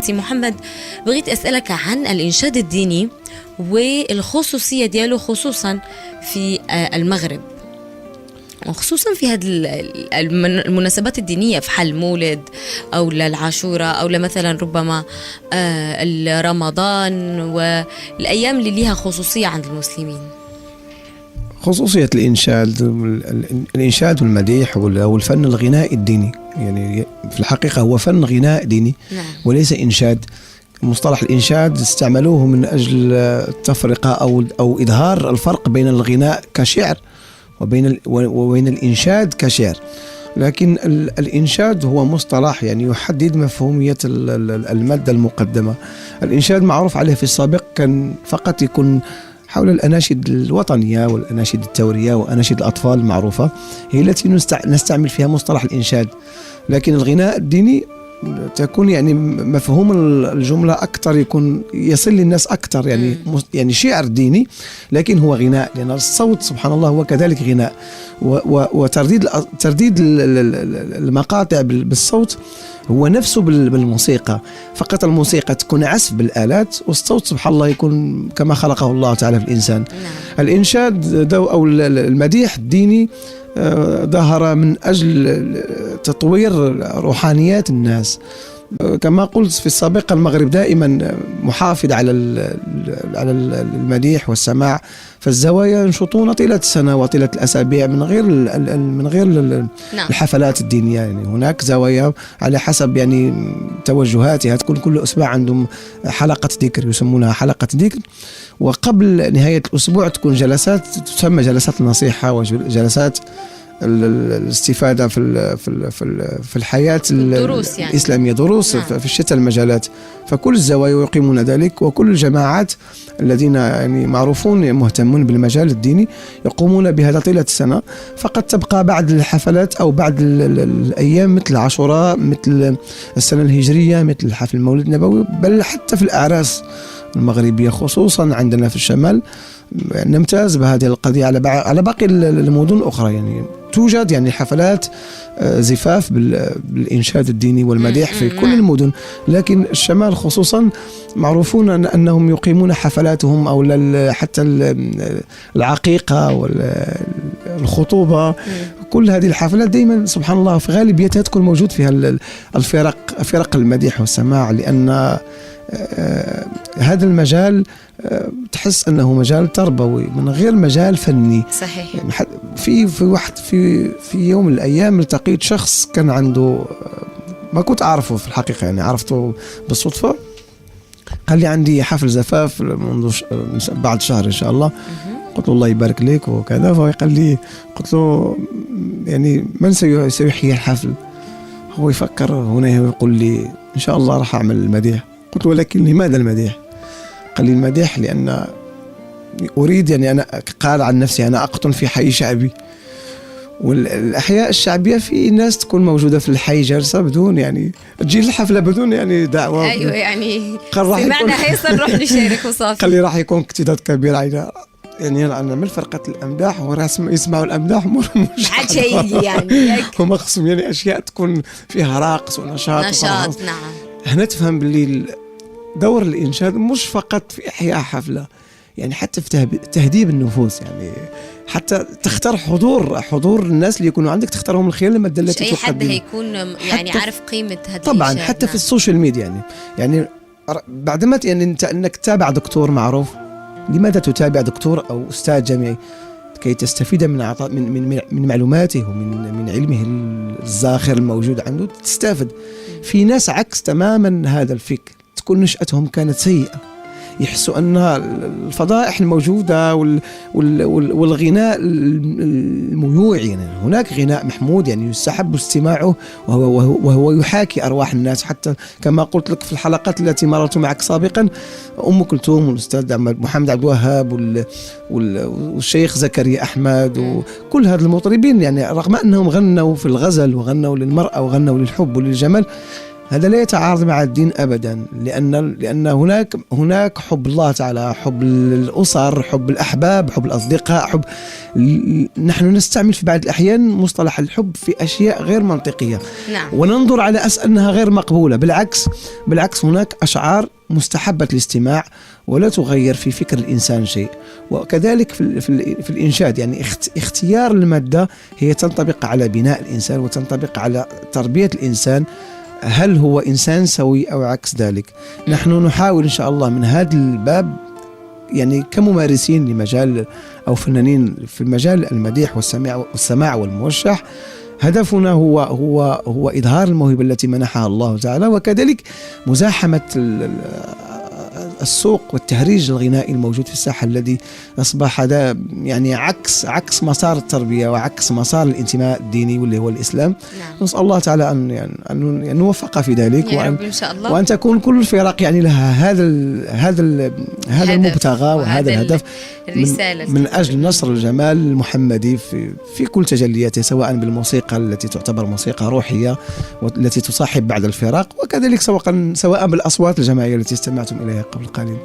سي محمد، بغيت أسألك عن الإنشاد الديني والخصوصية دياله خصوصا في المغرب، وخصوصا في هذه المناسبات الدينية في حل مولد أو العاشوراء أو مثلا ربما رمضان والأيام اللي ليها خصوصية عند المسلمين. خصوصية الإنشاد والمديح والفن الغنائي الديني، يعني في الحقيقة هو فن غناء ديني. نعم. وليس إنشاد. مصطلح الإنشاد استعملوه من أجل التفرقة أو إظهار الفرق بين الغناء كشعر وبين الإنشاد كشعر. لكن الإنشاد هو مصطلح يعني يحدد مفهومية المادة المقدمة. الإنشاد معروف عليه في السابق كان فقط يكون حول الأناشيد الوطنية والأناشيد الثورية وأناشيد الأطفال المعروفة، هي التي نستعمل فيها مصطلح الإنشاد. لكن الغناء الديني تكون يعني مفهوم الجملة أكثر، يكون يصل للناس أكثر، يعني شعر ديني لكن هو غناء، لأن الصوت سبحان الله هو كذلك غناء. وترديد المقاطع بالصوت هو نفسه بالموسيقى، فقط الموسيقى تكون عزف بالآلات والصوت سبحان الله يكون كما خلقه الله تعالى في الإنسان. الإنشاد أو المديح الديني ظهر من أجل تطوير روحانيات الناس. كما قلت في السابق، المغرب دائما محافظ على المديح والسماع، فالزوايا ينشطون طيلة السنة وطيلة الأسابيع من غير الحفلات الدينية. يعني هناك زوايا على حسب يعني توجهاتها، تكون كل أسبوع عندهم حلقة ذكر يسمونها حلقة ذكر، وقبل نهاية الأسبوع تكون جلسات تسمى جلسات النصيحة وجلسات الاستفادة في الحياة الدروس يعني. الإسلامية، دروس في شتى المجالات. فكل الزوايا يقيمون ذلك، وكل الجماعات الذين يعني معروفون مهتمون بالمجال الديني يقومون بهذا طيلة السنة. فقد تبقى بعد الحفلات أو بعد الأيام مثل عاشوراء، مثل السنة الهجرية، مثل حفل المولد النبوي، بل حتى في الأعراس المغربية خصوصا عندنا في الشمال نمتاز بهذه القضية على باقي المدن الأخرى. يعني توجد يعني حفلات زفاف بالإنشاد الديني والمديح في كل المدن، لكن الشمال خصوصا معروفون أنهم يقيمون حفلاتهم أو حتى العقيقة والخطوبة. كل هذه الحفلات دائما سبحان الله في غالبيتها تكون موجود فيها فرق المديح والسماع، لأن هذا المجال تحس أنه مجال تربوي من غير مجال فني. صحيح. في يوم من الأيام التقيت شخص كان عنده، ما كنت أعرفه في الحقيقة، يعني عرفته بالصدفة، قال لي عندي حفل زفاف منذ بعد شهر إن شاء الله. قلت له الله يبارك لك وكذا. فقال لي، قلت له يعني من سيحيي الحفل؟ هو يفكر هنا يقول لي إن شاء الله راح أعمل المديح. قلت ولكن لماذا المديح؟ قال لي المديح لأن أريد، يعني أنا قال عن نفسي أنا أقطن في حي شعبي، والأحياء الشعبية في ناس تكون موجودة في الحي جالسة بدون يعني تجي الحفلة بدون يعني دعوة. أيوة يعني سمعنا هيصل نروح نشارك وصافي. قال لي راح يكون اكتظاظ كبير علينا، يعني أنا من فرقة الأمداح يسمعوا الأمداح مش عاد شيء يعني هم خصهم يعني أشياء تكون فيها راقص ونشاط. نعم. هنا تفهم باللي دور الإنشاد مش فقط في إحياء حفلة، يعني حتى في تهذيب النفوس، يعني حتى تختار حضور الناس اللي يكونوا عندك، تختارهم من خلال المادة التي تقدم. أي حد هيكون يعني عارف قيمة هذا طبعا الإنشاد. حتى في السوشيال ميديا يعني بعدما يعني أنك تتابع دكتور معروف، لماذا تتابع دكتور أو أستاذ جامعي؟ كي تستفيد من معلوماته ومن علمه الزاخر الموجود عنده، تستفد. في ناس عكس تماما هذا الفكر، تكون نشأتهم كانت سيئة، يحسوا أن الفضائح الموجودة والغناء الميوعي، يعني هناك غناء محمود يعني يستحب استماعه وهو يحاكي أرواح الناس. حتى كما قلت لك في الحلقات التي مررت معك سابقا، أم كلثوم والأستاذ محمد عبد الوهاب والشيخ زكريا أحمد وكل هذا المطربين، يعني رغم أنهم غنوا في الغزل وغنوا للمرأة وغنوا للحب وللجمال، هذا لا يتعارض مع الدين أبدا، لأن هناك حب الله تعالى، حب الأسر، حب الأحباب، حب الأصدقاء، نحن نستعمل في بعض الأحيان مصطلح الحب في أشياء غير منطقية. نعم. وننظر على أنها غير مقبولة. بالعكس هناك أشعار مستحبة الاستماع ولا تغير في فكر الإنسان شيء. وكذلك في الإنشاد، يعني اختيار المادة هي تنطبق على بناء الإنسان وتنطبق على تربية الإنسان، هل هو إنسان سوي أو عكس ذلك. نحن نحاول إن شاء الله من هذا الباب، يعني كممارسين لمجال أو فنانين في مجال المديح والسماع والموشح، هدفنا هو إظهار الموهبة التي منحها الله تعالى، وكذلك مزاحمة السوق والتهريج الغنائي الموجود في الساحة الذي أصبح هذا يعني عكس مسار التربية وعكس مسار الانتماء الديني واللي هو الإسلام. نعم. نسأل الله تعالى أن نوفق في ذلك، يا رب إن شاء الله. وأن تكون كل الفرق يعني لها هذا المبتغى وهذا الهدف من أجل نشر الجمال المحمدي في كل تجلياته، سواء بالموسيقى التي تعتبر موسيقى روحية والتي تصاحب بعض الفرق، وكذلك سواء بالأصوات الجماعية التي استمعتم إليها قبل قليل.